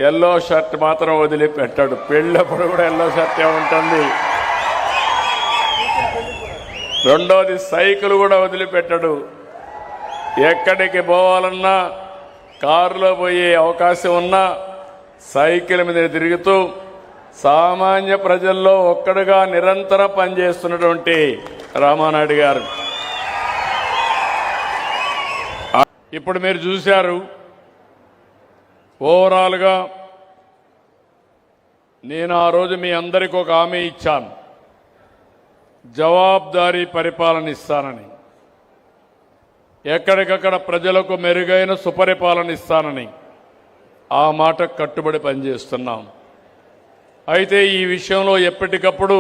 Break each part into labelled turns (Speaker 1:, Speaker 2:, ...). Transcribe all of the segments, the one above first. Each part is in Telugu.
Speaker 1: ఎల్లో షర్ట్ మాత్రం వదిలిపెట్టాడు. పెళ్ళప్పుడు కూడా ఎల్లో షర్టే ఉంటుంది. రెండోది సైకిల్ కూడా వదిలిపెట్టాడు. ఎక్కడికి పోవాలన్నా కారులో పోయే అవకాశం ఉన్నా సైకిల్ మీద తిరుగుతూ సామాన్య ప్రజల్లో ఒక్కడుగా నిరంతరం పనిచేస్తున్నటువంటి రామానాయుడు గారు. ఇప్పుడు మీరు చూశారు, ఓవరాల్గా నేను ఆ రోజు మీ అందరికీ ఒక హామీ ఇచ్చాను, జవాబుదారీ పరిపాలన ఇస్తానని, ఎక్కడికక్కడ ప్రజలకు మెరుగైన సుపరిపాలన ఇస్తానని. ఆ మాట కట్టుబడి పనిచేస్తున్నాం. అయితే ఈ విషయంలో ఎప్పటికప్పుడు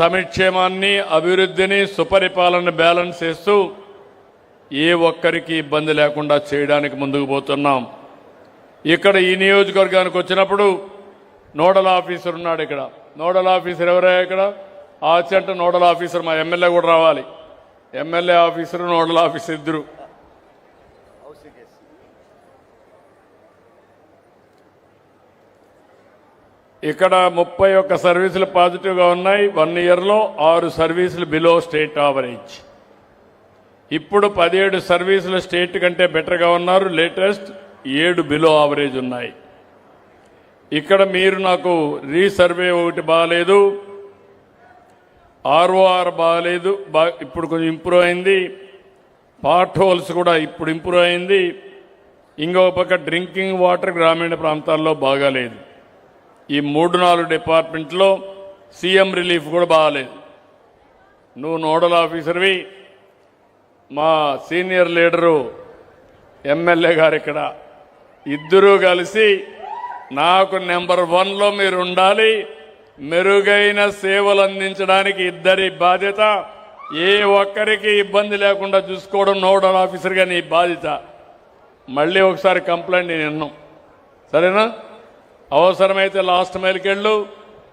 Speaker 1: సంక్షేమాన్ని, అభివృద్ధిని, సుపరిపాలన బ్యాలెన్స్ చేస్తూ ఏ ఒక్కరికి ఇబ్బంది లేకుండా చేయడానికి ముందుకు పోతున్నాం. ఇక్కడ ఈ నియోజకవర్గానికి వచ్చినప్పుడు నోడల్ ఆఫీసర్ ఉన్నాడు. ఇక్కడ నోడల్ ఆఫీసర్ ఎవరయ్యా? ఇక్కడ ఆచంట నోడల్ ఆఫీసర్. మా ఎమ్మెల్యే కూడా రావాలి. ఎమ్మెల్యే ఆఫీసర్, నోడల్ ఆఫీసర్ ఇద్దరు. ఇక్కడ 31 సర్వీసులు పాజిటివ్గా ఉన్నాయి. 1 ఇయర్లో 6 సర్వీసులు బిలో స్టేట్ యావరేజ్. ఇప్పుడు 17 సర్వీసులు స్టేట్ కంటే బెటర్గా ఉన్నారు. లేటెస్ట్ 7 బిలో యావరేజ్ ఉన్నాయి. ఇక్కడ మీరు నాకు రీసర్వే ఒకటి బాగాలేదు, ఆర్ఓఆర్ బాగాలేదు, ఇప్పుడు కొంచెం ఇంప్రూవ్ అయింది. పార్ట్ హోల్స్ కూడా ఇప్పుడు ఇంప్రూవ్ అయింది. ఇంకో పక్క డ్రింకింగ్ వాటర్ గ్రామీణ ప్రాంతాల్లో బాగాలేదు. ఈ 3-4 డిపార్ట్మెంట్లో సీఎం రిలీఫ్ కూడా బాగాలేదు. నువ్వు నోడల్ ఆఫీసర్వి, మా సీనియర్ లీడరు ఎమ్మెల్యే గారు ఇక్కడ ఇద్దరూ కలిసి నాకు నెంబర్ 1లో మీరు ఉండాలి. మెరుగైన సేవలు అందించడానికి ఇద్దరి బాధ్యత. ఏ ఒక్కరికి ఇబ్బంది లేకుండా చూసుకోవడం నోడల్ ఆఫీసర్గా నీ బాధ్యత. మళ్ళీ ఒకసారి కంప్లైంట్ నేను విన్నాం, సరేనా? అవసరమైతే లాస్ట్ మైల్కి వెళ్ళు,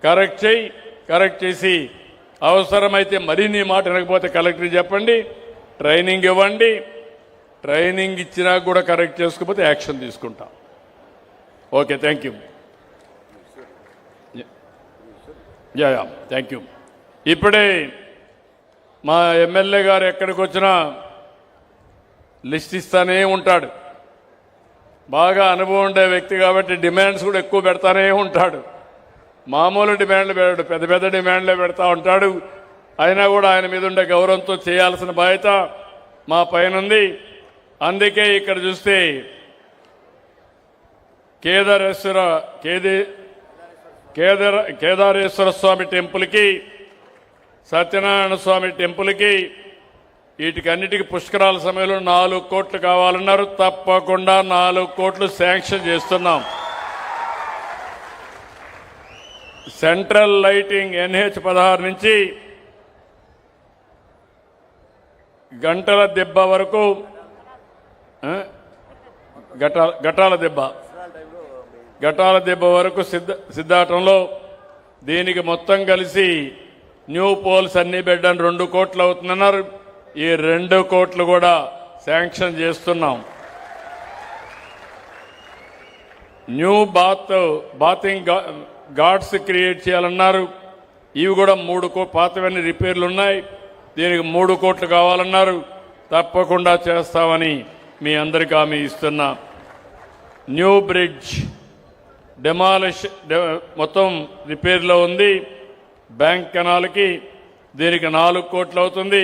Speaker 1: కరెక్ట్ చేయి. కరెక్ట్ చేసి అవసరమైతే మరీ నీ మాట వినకపోతే కలెక్టర్కి చెప్పండి, ట్రైనింగ్ ఇవ్వండి. ట్రైనింగ్ ఇచ్చినా కూడా కరెక్ట్ చేసుకోకపోతే యాక్షన్ తీసుకుంటాం. Okay, thank you. Yeah thank you. ఇప్పుడే మా ఎమ్మెల్యే గారు ఎక్కడికి వచ్చినా లిస్ట్ ఇస్తానే ఉంటాడు. బాగా అనుభవం ఉండే వ్యక్తి కాబట్టి డిమాండ్స్ కూడా ఎక్కువ పెడతానే ఉంటాడు. మామూలు డిమాండ్లు పెడతాడు, పెద్ద పెద్ద డిమాండ్లే పెడతా ఉంటాడు. అయినా కూడా ఆయన మీద ఉండే గౌరవంతో చేయాల్సిన బాధ్యత మా పైన ఉంది. అందుకే ఇక్కడ చూస్తే కేదారేశ్వర స్వామి టెంపుల్కి, సత్యనారాయణ స్వామి టెంపుల్కి, వీటికన్నిటికీ పుష్కరాల సమయంలో 4 కోట్లు కావాలన్నారు. తప్పకుండా 4 కోట్లు శాంక్షన్ చేస్తున్నాం. సెంట్రల్ లైటింగ్ NH-16 నుంచి గంటల దెబ్బ వరకు, ఘటాల దెబ్బ వరకు సిద్ధాటంలో దీనికి మొత్తం కలిసి న్యూ పోల్స్ అన్ని పెట్టడానికి 2 కోట్లు అవుతుందన్నారు. ఈ 2 కోట్లు కూడా శాంక్షన్ చేస్తున్నాం. న్యూ బాతింగ్ గార్డ్స్ క్రియేట్ చేయాలన్నారు. ఇవి కూడా 3 పాతవన్నీ రిపేర్లు ఉన్నాయి. దీనికి 3 కోట్లు కావాలన్నారు. తప్పకుండా చేస్తామని మీ అందరికీ హామీ ఇస్తున్నా. న్యూ బ్రిడ్జ్ మొత్తం రిపేర్లో ఉంది. బ్యాంక్ కెనాల్కి దీనికి 4 కోట్లు అవుతుంది.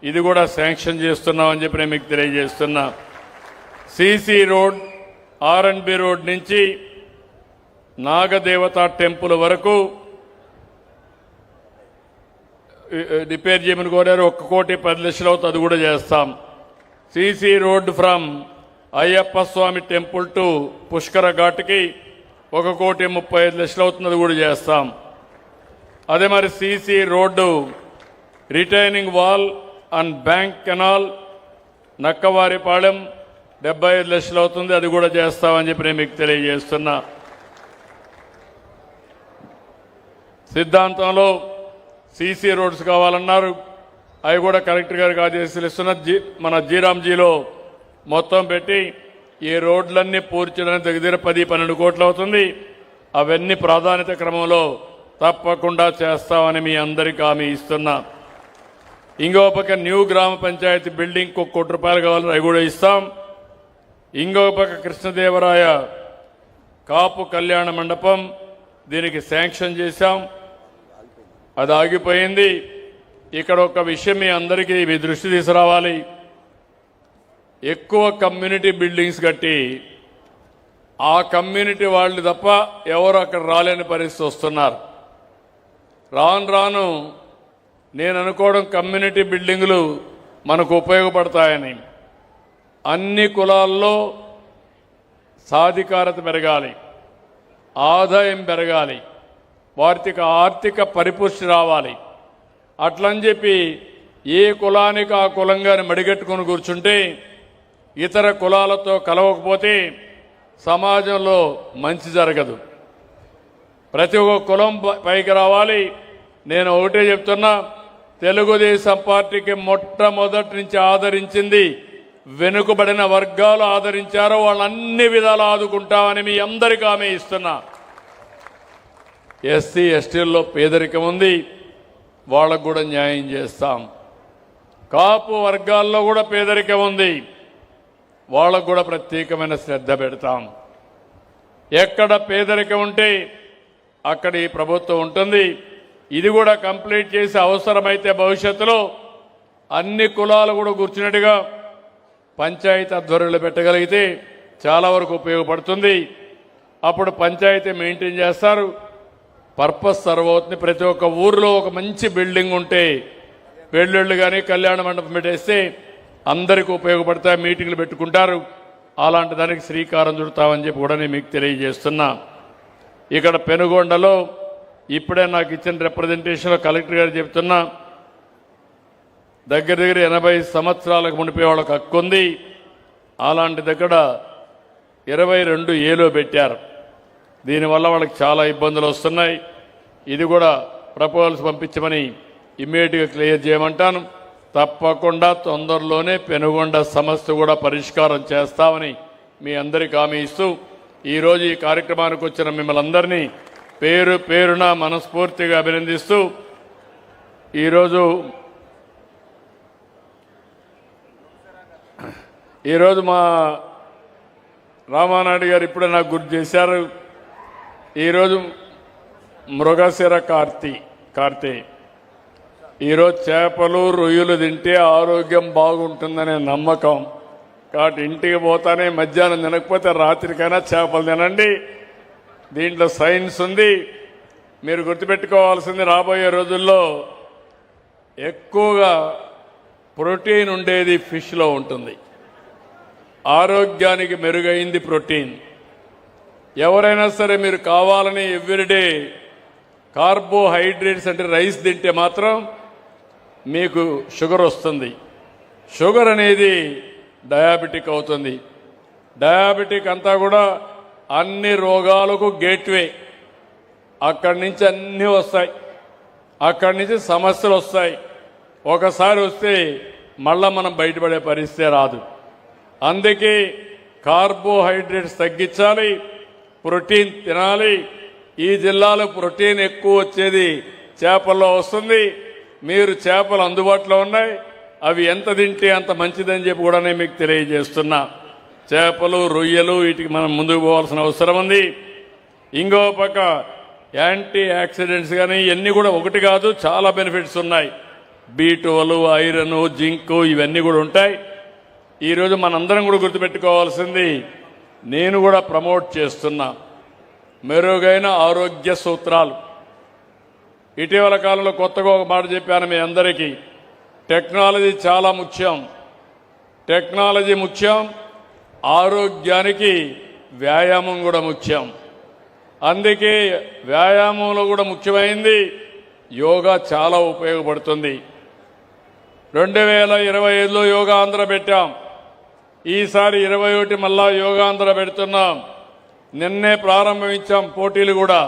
Speaker 1: ఇది కూడా శాంక్షన్ చేస్తున్నామని చెప్పి నేను మీకు తెలియజేస్తున్నా. సిసి రోడ్, R&B రోడ్ నుంచి నాగదేవత టెంపుల్ వరకు రిపేర్ చేయమని కోరారు. 1,10,00,000 అవుతుంది, అది కూడా చేస్తాం. CC road from Ayyappa Swami temple to Pushkara ఘాట్కి 1,35,00,000 అవుతుంది, అది కూడా చేస్తాం. అదే మరి CC road retaining wall and bank canal Nakkavaripalem 75,00,000 అవుతుంది, అది కూడా చేస్తామని చెప్పి నేను మీకు తెలియజేస్తున్నా. సిద్ధాంతంలో సిసి రోడ్స్ కావాలన్నారు. అవి కూడా కలెక్టర్ గారికి ఆదేశాలు ఇస్తున్న. మన జీరాంజీలో మొత్తం పెట్టి ఈ రోడ్లన్నీ పూర్తి చేయడానికి దగ్గర 10-12 కోట్లు అవుతుంది. అవన్నీ ప్రాధాన్యత క్రమంలో తప్పకుండా చేస్తామని మీ అందరికీ హామీ ఇస్తున్నా. ఇంకో పక్క న్యూ గ్రామ పంచాయతీ బిల్డింగ్కి 1 కోటి రూపాయలు కావాలని అవి కూడా ఇస్తాం. ఇంకో పక్క కృష్ణదేవరాయ కాపు కళ్యాణ మండపం దీనికి శాంక్షన్ చేశాం, అది ఆగిపోయింది. ఇక్కడ ఒక విషయం మీ అందరికీ మీ దృష్టి తీసుకురావాలి. ఎక్కువ కమ్యూనిటీ బిల్డింగ్స్ కట్టి ఆ కమ్యూనిటీ వాళ్ళు తప్ప ఎవరు అక్కడ రాలేని పరిస్థితి వస్తున్నారు. రాను రాను నేను అనుకోవడం కమ్యూనిటీ బిల్డింగులు మనకు ఉపయోగపడతాయని. అన్ని కులాల్లో సాధికారత పెరగాలి, ఆదాయం పెరగాలి, వారికి ఆర్థిక పరిపుష్టి రావాలి. అట్లని చెప్పి ఏ కులానికి ఆ కులంగాని మడిగట్టుకుని కూర్చుంటే ఇతర కులాలతో కలవకపోతే సమాజంలో మంచి జరగదు. ప్రతి ఒక్క కులం పైకి రావాలి. నేను ఒకటే చెప్తున్నా, తెలుగుదేశం పార్టీకి మొట్టమొదటి నుంచి ఆదరించింది వెనుకబడిన వర్గాలు ఆదరించారో వాళ్ళన్ని విధాలు ఆదుకుంటామని మీ అందరికీ హామీ ఇస్తున్నా. ఎస్సీ ఎస్టీల్లో పేదరికం ఉంది, వాళ్ళకు కూడా న్యాయం చేస్తాం. కాపు వర్గాల్లో కూడా పేదరికం ఉంది, వాళ్ళకు కూడా ప్రత్యేకమైన శ్రద్ధ పెడతాం. ఎక్కడ పేదరికం ఉంటే అక్కడ ఈ ప్రభుత్వం ఉంటుంది. ఇది కూడా కంప్లీట్ చేసి అవసరమైతే భవిష్యత్తులో అన్ని కులాలు కూడా కూర్చున్నట్టుగా పంచాయతీ ఆధ్వర్యంలో పెట్టగలిగితే చాలా వరకు ఉపయోగపడుతుంది. అప్పుడు పంచాయతీ మెయింటైన్ చేస్తారు, పర్పస్ సర్వ్ అవుతుంది. ప్రతి ఒక్క ఊరిలో ఒక మంచి బిల్డింగ్ ఉంటే పెళ్ళిళ్ళు కానీ కళ్యాణ మండపం పెట్టేస్తే అందరికీ ఉపయోగపడతాయి, మీటింగ్లు పెట్టుకుంటారు. అలాంటి దానికి శ్రీకారం చుడతామని చెప్పి కూడా నేను మీకు తెలియజేస్తున్నా. ఇక్కడ పెనుగొండలో ఇప్పుడే నాకు ఇచ్చిన రిప్రజెంటేషన్లో కలెక్టర్ గారు చెప్తున్నా, దగ్గర 80 సంవత్సరాలకు మునిపే వాళ్ళకి హక్కు ఉంది. అలాంటి దగ్గర 22A పెట్టారు. దీనివల్ల వాళ్ళకి చాలా ఇబ్బందులు వస్తున్నాయి. ఇది కూడా ప్రపోజల్స్ పంపించమని ఇమ్మీడియట్గా క్లియర్ చేయమంటాను. తప్పకుండా తొందరలోనే పెనుగొండ సమస్య కూడా పరిష్కారం చేస్తామని మీ అందరికీ హామీ ఇస్తూ ఈరోజు ఈ కార్యక్రమానికి వచ్చిన మిమ్మల్ని అందరినీ పేరు పేరున మనస్ఫూర్తిగా అభినందిస్తూ ఈరోజు మా రామానాయుడు గారు ఇప్పుడే నాకు గుర్తు చేశారు. ఈరోజు మృగశిర కార్తీ ఈరోజు చేపలు రొయ్యలు తింటే ఆరోగ్యం బాగుంటుందనే నమ్మకం. కాబట్టి ఇంటికి పోతానే మధ్యాహ్నం తినకపోతే రాత్రికైనా చేపలు తినండి. దీంట్లో సైన్స్ ఉంది. మీరు గుర్తుపెట్టుకోవాల్సింది, రాబోయే రోజుల్లో ఎక్కువగా ప్రోటీన్ ఉండేది ఫిష్లో ఉంటుంది. ఆరోగ్యానికి మెరుగైంది ప్రోటీన్. ఎవరైనా సరే మీరు కావాలని ఎవ్రీడే కార్బోహైడ్రేట్స్ అంటే రైస్ తింటే మాత్రం మీకు షుగర్ వస్తుంది. షుగర్ అనేది డయాబెటిక్ అవుతుంది. డయాబెటిక్ అంతా కూడా అన్ని రోగాలకు గేట్వే. అక్కడి నుంచి అన్నీ వస్తాయి, అక్కడి నుంచి సమస్యలు వస్తాయి. ఒకసారి వస్తే మళ్ళా మనం బయటపడే పరిస్థితి రాదు. అందుకే కార్బోహైడ్రేట్స్ తగ్గించాలి, ప్రోటీన్ తినాలి. ఈ జిల్లాలో ప్రోటీన్ ఎక్కువ వచ్చేది చేపల్లో వస్తుంది. మీరు చేపలు అందుబాటులో ఉన్నాయి, అవి ఎంత తింటే అంత మంచిదని చెప్పి కూడా నేను మీకు తెలియజేస్తున్నా. చేపలు రొయ్యలు వీటికి మనం ముందుకు పోవాల్సిన అవసరం ఉంది. ఇంకో పక్క యాంటీ ఆక్సిడెంట్స్ కానీ ఇవన్నీ కూడా ఒకటి కాదు, చాలా బెనిఫిట్స్ ఉన్నాయి. B12, ఐరన్, జింక్ ఇవన్నీ కూడా ఉంటాయి. ఈరోజు మనందరం కూడా గుర్తుపెట్టుకోవాల్సింది, నేను కూడా ప్రమోట్ చేస్తున్నా మెరుగైన ఆరోగ్య సూత్రాలు. ఇటీవల కాలంలో కొత్తగా ఒక మాట చెప్పాను మీ అందరికీ, టెక్నాలజీ చాలా ముఖ్యం. టెక్నాలజీ ముఖ్యం, ఆరోగ్యానికి వ్యాయామం కూడా ముఖ్యం. అందుకే వ్యాయామంలో కూడా ముఖ్యమైంది యోగా చాలా ఉపయోగపడుతుంది. 2025లో యోగా ఆంధ్ర పెట్టాం. ఈసారి 21 మళ్ళా యోగా ఆంధ్ర పెడుతున్నాం. నిన్నే ప్రారంభించాం పోటీలు కూడా.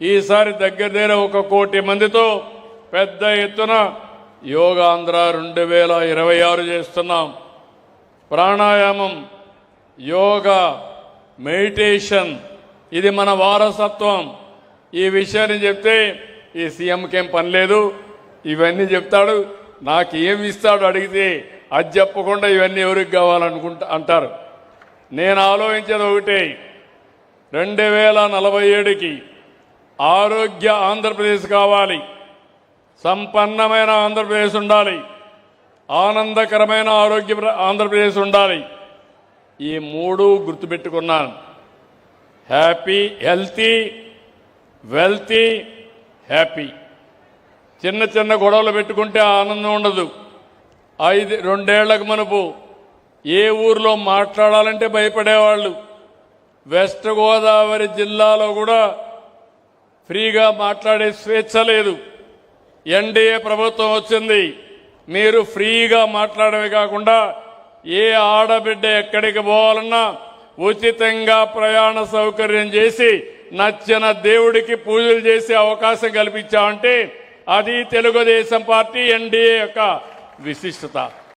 Speaker 1: ఈసారి దగ్గర 1 కోటి మందితో పెద్ద ఎత్తున యోగాంధ్ర 2026 చేస్తున్నాం. ప్రాణాయామం యోగా, మెడిటేషన్, ఇది మన వారసత్వం. ఈ విషయాన్ని చెప్తే ఈ సీఎంకేం పని లేదు, ఇవన్నీ చెప్తాడు, నాకు ఏమి ఇస్తాడు అడిగితే అది చెప్పకుండా ఇవన్నీ ఎవరికి కావాలనుకుంటా అంటారు. నేను ఆలోచించేది ఒకటే, 2047కి ఆరోగ్య ఆంధ్రప్రదేశ్ కావాలి, సంపన్నమైన ఆంధ్రప్రదేశ్ ఉండాలి, ఆనందకరమైన ఆరోగ్య ఆంధ్రప్రదేశ్ ఉండాలి. ఈ మూడు గుర్తుపెట్టుకున్నాను. Happy, healthy, wealthy, happy. చిన్న చిన్న గొడవలు పెట్టుకుంటే ఆనందం ఉండదు. 2 ఏళ్లకు మునుపు ఏ ఊర్లో మాట్లాడాలంటే భయపడేవాళ్ళు. వెస్ట్ గోదావరి జిల్లాలో కూడా ఫ్రీగా మాట్లాడే స్వేచ్ఛ లేదు. ఎన్డీఏ ప్రభుత్వం వచ్చింది, మీరు ఫ్రీగా మాట్లాడమే కాకుండా ఏ ఆడబిడ్డ ఎక్కడికి పోవాలన్నా ఉచితంగా ప్రయాణ సౌకర్యం చేసి నచ్చిన దేవుడికి పూజలు చేసే అవకాశం కల్పించామంటే అది తెలుగుదేశం పార్టీ, ఎన్డీఏ యొక్క విశిష్టత.